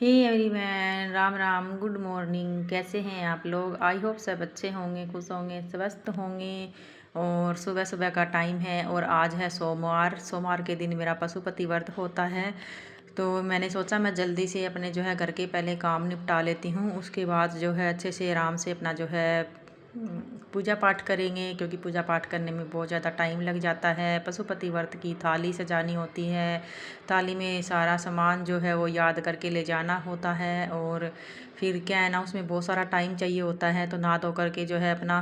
हे everyone, Ram Ram, good morning. कैसे हैं आप लोग? आई होप सब अच्छे होंगे, खुश होंगे, स्वस्थ होंगे। और सुबह सुबह का टाइम है और आज है सोमवार। सोमवार के दिन मेरा पशुपति व्रत होता है। तो मैंने सोचा मैं जल्दी से अपने जो है घर के पहले काम निपटा लेती हूँ, उसके बाद जो है अच्छे से आराम से अपना जो है पूजा पाठ करेंगे, क्योंकि पूजा पाठ करने में बहुत ज़्यादा टाइम लग जाता है। पशुपति व्रत की थाली सजानी होती है, थाली में सारा सामान जो है वो याद करके ले जाना होता है। और फिर क्या है ना, उसमें बहुत सारा टाइम चाहिए होता है, तो नहा धो करके जो है अपना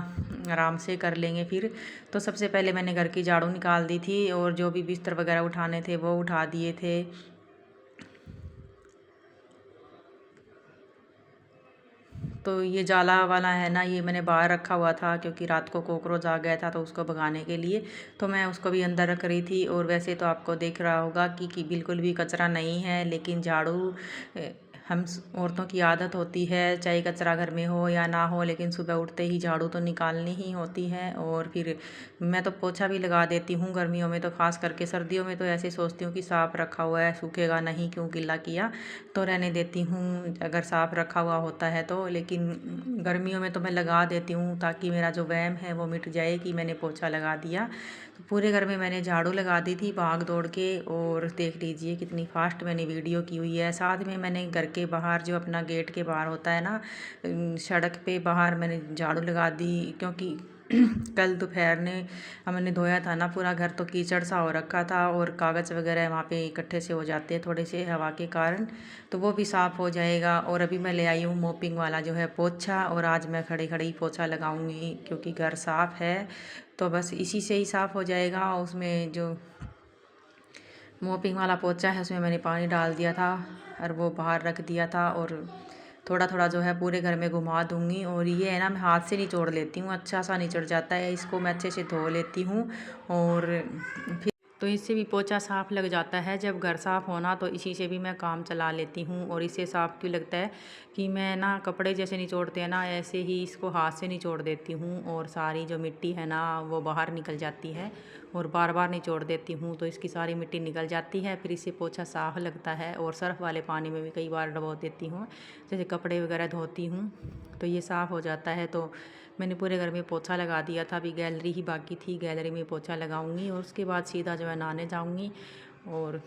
आराम से कर लेंगे फिर। तो सबसे पहले मैंने घर की झाड़ू निकाल दी थी और जो भी बिस्तर वगैरह उठाने थे वो उठा दिए थे। तो ये जाला वाला है ना, ये मैंने बाहर रखा हुआ था क्योंकि रात को कॉकरोच आ गया था, तो उसको भगाने के लिए तो मैं उसको भी अंदर रख रही थी। और वैसे तो आपको देख रहा होगा कि बिल्कुल भी कचरा नहीं है, लेकिन झाड़ू औरतों की आदत होती है, चाहे कचरा घर में हो या ना हो, लेकिन सुबह उठते ही झाड़ू तो निकालनी ही होती है। और फिर मैं तो पोछा भी लगा देती हूँ गर्मियों में, तो ख़ास करके सर्दियों में तो ऐसे सोचती हूँ कि साफ़ रखा हुआ है, सूखेगा नहीं, क्यों गीला किया, तो रहने देती हूँ अगर साफ़ रखा हुआ होता है तो। लेकिन गर्मियों में तो मैं लगा देती हूँ ताकि मेरा जो वहम है वो मिट जाए कि मैंने पोछा लगा दिया। तो पूरे घर में मैंने झाड़ू लगा दी थी भाग दौड़ के। और देख लीजिए कितनी फास्ट मैंने वीडियो की हुई है। साथ में मैंने घर के बाहर जो अपना गेट के बाहर होता है ना, सड़क पे बाहर मैंने झाड़ू लगा दी, क्योंकि कल दोपहर ने हमने धोया था ना पूरा घर, तो कीचड़ सा हो रखा था और कागज़ वगैरह वहाँ पे इकट्ठे से हो जाते हैं थोड़े से हवा के कारण, तो वो भी साफ़ हो जाएगा। और अभी मैं ले आई हूँ मोपिंग वाला जो है पोछा, और आज मैं खड़े खड़े ही पोछा लगाऊंगी क्योंकि घर साफ़ है, तो बस इसी से ही साफ़ हो जाएगा। उसमें जो मोपिंग वाला पोछा है उसमें मैंने पानी डाल दिया था और वो बाहर रख दिया था, और थोड़ा थोड़ा जो है पूरे घर में घुमा दूंगी। और ये है ना, मैं हाथ से निचोड़ लेती हूँ, अच्छा सा निचड़ जाता है, इसको मैं अच्छे से धो लेती हूँ। और फिर तो इससे भी पोछा साफ़ लग जाता है जब घर साफ़ होना, तो इसी से भी मैं काम चला लेती हूँ। और इससे साफ़ क्यों लगता है कि मैं ना कपड़े जैसे निचोड़ते हैं ना, ऐसे ही इसको हाथ से निचोड़ देती हूँ और सारी जो मिट्टी है ना वो बाहर निकल जाती है। और बार बार निचोड़ देती हूँ तो इसकी सारी मिट्टी निकल जाती है, फिर इससे पोछा साफ़ लगता है। और सर्फ़ वाले पानी में भी कई बार डबो देती हूँ, जैसे कपड़े वगैरह धोती हूँ, तो ये साफ़ हो जाता है। तो मैंने पूरे घर में पोछा लगा दिया था, अभी गैलरी ही बाकी थी, गैलरी में पोछा लगाऊंगी और उसके बाद सीधा जो है नहाने जाऊंगी। और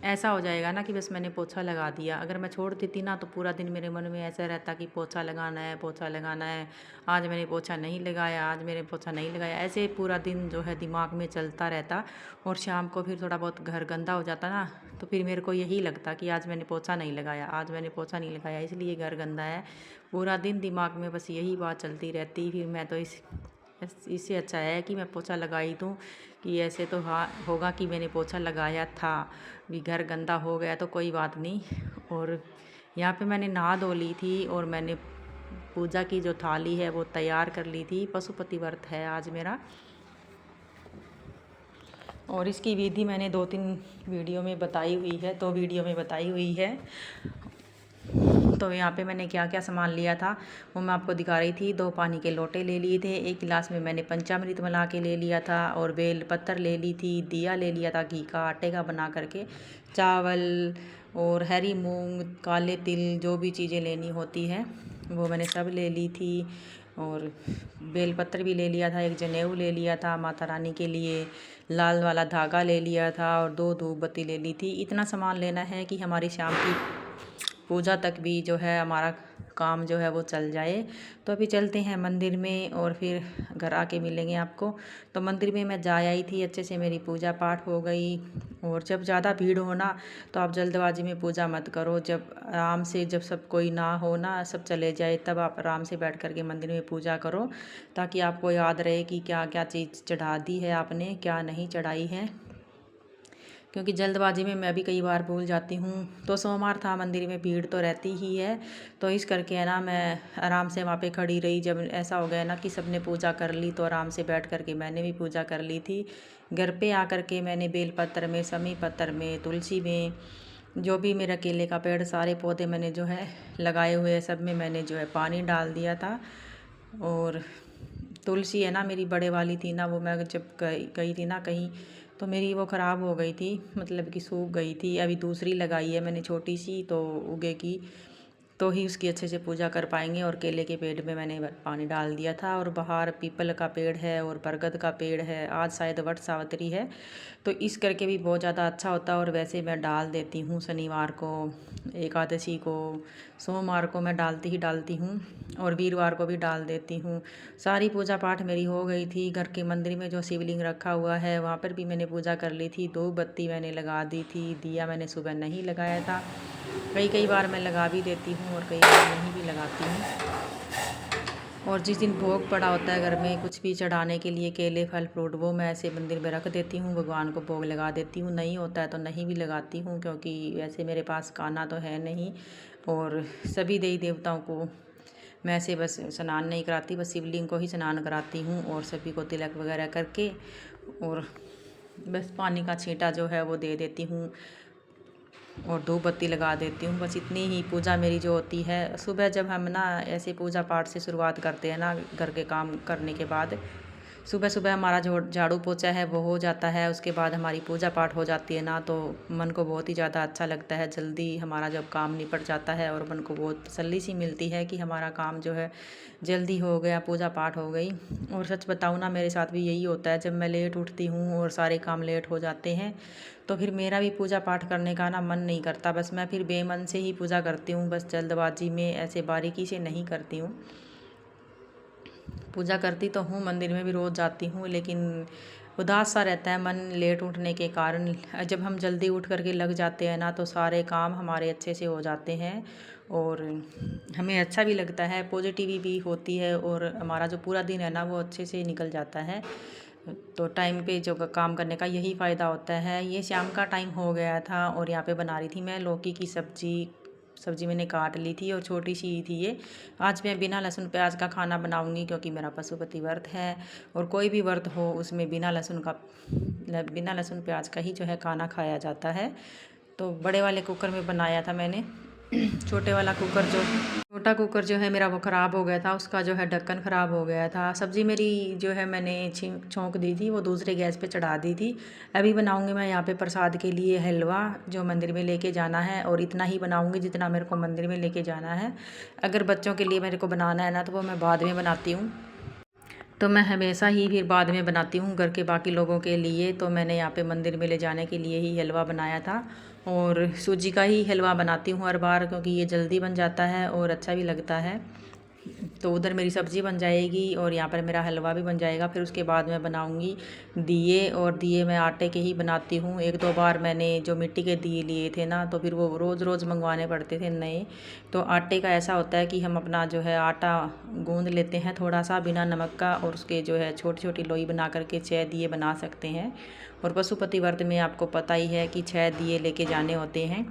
ऐसा हो जाएगा ना कि बस मैंने पोछा लगा दिया। अगर मैं छोड़ देती ना तो पूरा दिन मेरे मन में ऐसा रहता कि पोछा लगाना है, पोछा लगाना है, आज मैंने पोछा नहीं लगाया, आज मैंने पोछा नहीं लगाया, ऐसे पूरा दिन जो है दिमाग में चलता रहता। और शाम को फिर थोड़ा बहुत घर गंदा हो जाता ना, तो फिर मेरे को यही लगता कि आज मैंने पोछा नहीं लगाया, आज मैंने पोछा नहीं लगाया, इसलिए घर गंदा है। पूरा दिन दिमाग में बस यही बात चलती रहती। फिर मैं तो इससे अच्छा है कि मैं पोछा लगाई दूँ, कि ऐसे तो हाँ होगा कि मैंने पोछा लगाया था, भी घर गंदा हो गया तो कोई बात नहीं। और यहाँ पे मैंने नहा धो ली थी और मैंने पूजा की जो थाली है वो तैयार कर ली थी। पशुपति व्रत है आज मेरा, और इसकी विधि मैंने 2-3 वीडियो में बताई हुई है, 2 वीडियो में बताई हुई है। तो यहाँ पे मैंने क्या क्या सामान लिया था वो मैं आपको दिखा रही थी। 2 पानी के लोटे ले लिए थे, 1 गिलास में मैंने पंचामृत मिला के ले लिया था, और बेल पत्तर ले ली थी, दिया ले लिया था घी का आटे का बना करके, चावल और हरी मूंग, काले तिल, जो भी चीज़ें लेनी होती है वो मैंने सब ले ली थी। और बेल पत्र भी ले लिया था, एक जनेऊ ले लिया था माता रानी के लिए, लाल वाला धागा ले लिया था, और 2 धूप बत्ती ले ली थी। इतना सामान लेना है कि हमारी शाम की पूजा तक भी जो है हमारा काम जो है वो चल जाए। तो अभी चलते हैं मंदिर में और फिर घर आके मिलेंगे आपको। तो मंदिर में मैं जा आई थी, अच्छे से मेरी पूजा पाठ हो गई। और जब ज़्यादा भीड़ हो ना तो आप जल्दबाजी में पूजा मत करो, जब आराम से, जब सब कोई ना हो ना, सब चले जाए, तब आप आराम से बैठ कर के मंदिर में पूजा करो, ताकि आपको याद रहे कि क्या क्या चीज़ चढ़ा दी है आपने, क्या नहीं चढ़ाई है। क्योंकि जल्दबाजी में मैं भी कई बार भूल जाती हूँ। तो सोमवार था, मंदिर में भीड़ तो रहती ही है, तो इस करके है ना मैं आराम से वहाँ पे खड़ी रही। जब ऐसा हो गया ना कि सबने पूजा कर ली तो आराम से बैठ कर के मैंने भी पूजा कर ली थी। घर पे आकर के मैंने बेलपत्र में, समी पत्र में, तुलसी में, जो भी मेरा केले का पेड़, सारे पौधे मैंने जो है लगाए हुए सब में मैंने जो है पानी डाल दिया था। और तुलसी है ना मेरी बड़े वाली थी ना, वो मैं जब गई थी ना कहीं, तो मेरी वो ख़राब हो गई थी, मतलब कि सूख गई थी। अभी दूसरी लगाई है मैंने छोटी सी, तो उगेगी तो ही उसकी अच्छे से पूजा कर पाएंगे। और केले के पेड़ में मैंने पानी डाल दिया था, और बाहर पीपल का पेड़ है और बरगद का पेड़ है। आज शायद वट सावित्री है, तो इस करके भी बहुत ज़्यादा अच्छा होता है। और वैसे मैं डाल देती हूँ शनिवार को, एकादशी को, सोमवार को मैं डालती ही डालती हूँ, और वीरवार को भी डाल देती हूँ। सारी पूजा पाठ मेरी हो गई थी। घर के मंदिर में जो शिवलिंग रखा हुआ है वहाँ पर भी मैंने पूजा कर ली थी। 2 बत्ती मैंने लगा दी थी। दिया मैंने सुबह नहीं लगाया था, कई बार मैं लगा भी देती हूँ और कई बार नहीं भी लगाती हूँ। और जिस दिन भोग पड़ा होता है घर में कुछ भी चढ़ाने के लिए, केले फल फ्रूट, वो मैं ऐसे मंदिर में रख देती हूँ, भगवान को भोग लगा देती हूँ। नहीं होता है तो नहीं भी लगाती हूँ, क्योंकि वैसे मेरे पास काना तो है नहीं। और सभी देवी देवताओं को मैं ऐसे बस स्नान नहीं कराती, बस शिवलिंग को ही स्नान कराती हूँ, और सभी को तिलक वगैरह करके और बस पानी का छींटा जो है वो दे देती हूँ, और धूप बत्ती लगा देती हूँ। बस इतनी ही पूजा मेरी जो होती है। सुबह जब हम ना ऐसे पूजा पाठ से शुरुआत करते हैं ना, घर के काम करने के बाद, सुबह सुबह हमारा जो झाड़ू पोछा है वो हो जाता है, उसके बाद हमारी पूजा पाठ हो जाती है ना, तो मन को बहुत ही ज़्यादा अच्छा लगता है। जल्दी हमारा जब काम निपट जाता है और मन को बहुत तसल्ली सी मिलती है कि हमारा काम जो है जल्दी हो गया, पूजा पाठ हो गई। और सच बताऊँ ना, मेरे साथ भी यही होता है। जब मैं लेट उठती हूँ और सारे काम लेट हो जाते हैं, तो फिर मेरा भी पूजा पाठ करने का ना मन नहीं करता। बस मैं फिर बेमन से ही पूजा करती हूँ, बस जल्दबाजी में ऐसे बारीकी से नहीं करती हूँ। पूजा करती तो हूँ, मंदिर में भी रोज़ जाती हूँ, लेकिन उदास सा रहता है मन लेट उठने के कारण। जब हम जल्दी उठ करके लग जाते हैं ना, तो सारे काम हमारे अच्छे से हो जाते हैं, और हमें अच्छा भी लगता है, पॉजिटिव भी होती है, और हमारा जो पूरा दिन है ना वो अच्छे से निकल जाता है। तो टाइम पे जो काम करने का यही फ़ायदा होता है। ये शाम का टाइम हो गया था, और यहाँ पे बना रही थी मैं लौकी की सब्ज़ी मैंने काट ली थी, और छोटी सी थी ये। आज मैं बिना लहसुन प्याज का खाना बनाऊंगी, क्योंकि मेरा पशुपति व्रत है, और कोई भी व्रत हो उसमें बिना लहसुन प्याज का ही जो है खाना खाया जाता है। तो बड़े वाले कुकर में बनाया था मैंने। छोटा कुकर जो है मेरा वो ख़राब हो गया था, उसका जो है ढक्कन ख़राब हो गया था। सब्ज़ी मेरी जो है मैंने छोंक दी थी, वो दूसरे गैस पे चढ़ा दी थी। अभी बनाऊंगी मैं यहाँ पे प्रसाद के लिए हलवा, जो मंदिर में लेके जाना है, और इतना ही बनाऊंगी जितना मेरे को मंदिर में लेके जाना है। अगर बच्चों के लिए मेरे को बनाना है ना, तो वो मैं बाद में बनाती हूँ। तो मैं हमेशा ही फिर बाद में बनाती हूँ घर के बाकी लोगों के लिए। तो मैंने यहाँ पे मंदिर में ले जाने के लिए ही हलवा बनाया था, और सूजी का ही हलवा बनाती हूँ हर बार, क्योंकि ये जल्दी बन जाता है और अच्छा भी लगता है। तो उधर मेरी सब्ज़ी बन जाएगी, और यहाँ पर मेरा हलवा भी बन जाएगा। फिर उसके बाद मैं बनाऊँगी दिए, और दिए मैं आटे के ही बनाती हूँ। 1-2 बार मैंने जो मिट्टी के दिए लिए थे ना, तो फिर वो रोज़ रोज़ मंगवाने पड़ते थे नए। तो आटे का ऐसा होता है कि हम अपना जो है आटा गूँध लेते हैं थोड़ा सा बिना नमक का, और उसके जो है छोटी छोटी लोई बना करके 6 दिए बना सकते हैं। और पशुपति व्रत में आपको पता ही है कि 6 दिए लेके जाने होते हैं।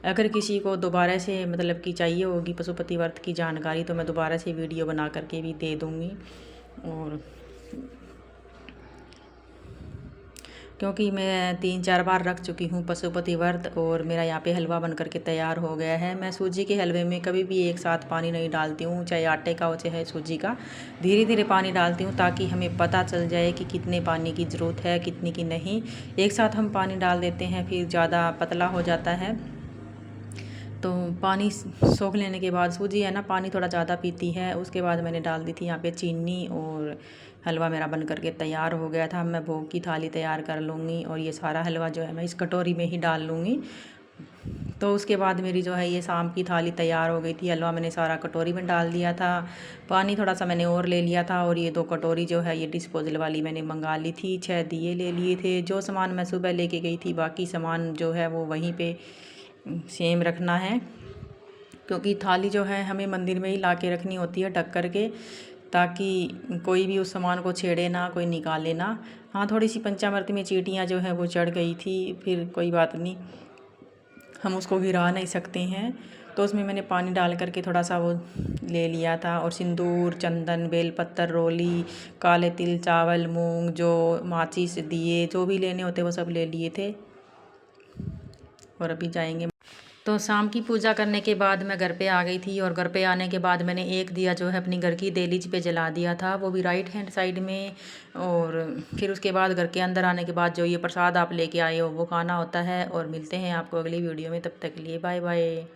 अगर किसी को दोबारा से मतलब कि चाहिए होगी पशुपति व्रत की जानकारी, तो मैं दोबारा से वीडियो बना करके भी दे दूँगी। और क्योंकि मैं 3-4 बार रख चुकी हूँ पशुपति व्रत, और मेरा यहाँ पे हलवा बन करके तैयार हो गया है। मैं सूजी के हलवे में कभी भी एक साथ पानी नहीं डालती हूँ, चाहे आटे का हो चाहे सूजी का। धीरे धीरे पानी डालती हूँ, ताकि हमें पता चल जाए कि कितने पानी की ज़रूरत है, कितनी की नहीं। एक साथ हम पानी डाल देते हैं, फिर ज़्यादा पतला हो जाता है। तो पानी सोख लेने के बाद, सूजी है ना पानी थोड़ा ज़्यादा पीती है, उसके बाद मैंने डाल दी थी यहाँ पे चीनी, और हलवा मेरा बन करके तैयार हो गया था। मैं भोग की थाली तैयार कर लूँगी, और ये सारा हलवा जो है मैं इस कटोरी में ही डाल लूँगी। तो उसके बाद मेरी जो है ये शाम की थाली तैयार हो गई थी। हलवा मैंने सारा कटोरी में डाल दिया था, पानी थोड़ा सा मैंने और ले लिया था, और ये 2 कटोरी जो है ये डिस्पोजल वाली मैंने मंगा ली थी। 6 दिए ले लिए थे। जो सामान मैं सुबह लेके गई थी, बाकी सामान जो है वो वहीं पे सेम रखना है, क्योंकि थाली जो है हमें मंदिर में ही ला के रखनी होती है ढक कर के, ताकि कोई भी उस सामान को छेड़े ना, कोई निकाले ना। हाँ, थोड़ी सी पंचामृत में चींटियाँ जो है वो चढ़ गई थी, फिर कोई बात नहीं, हम उसको गिरा नहीं सकते हैं। तो उसमें मैंने पानी डाल करके थोड़ा सा वो ले लिया था, और सिंदूर, चंदन, बेलपत्र, रोली, काले तिल, चावल, मूंग, जो माचिस, दिए जो भी लेने होते वो सब ले लिए थे। और अभी जाएंगे तो शाम की पूजा करने के बाद मैं घर पे आ गई थी, और घर पे आने के बाद मैंने एक दिया जो है अपनी घर की दहलीज पे जला दिया था, वो भी राइट हैंड साइड में। और फिर उसके बाद घर के अंदर आने के बाद जो ये प्रसाद आप लेके आए हो वो खाना होता है। और मिलते हैं आपको अगली वीडियो में, तब तक के लिए बाय बाय।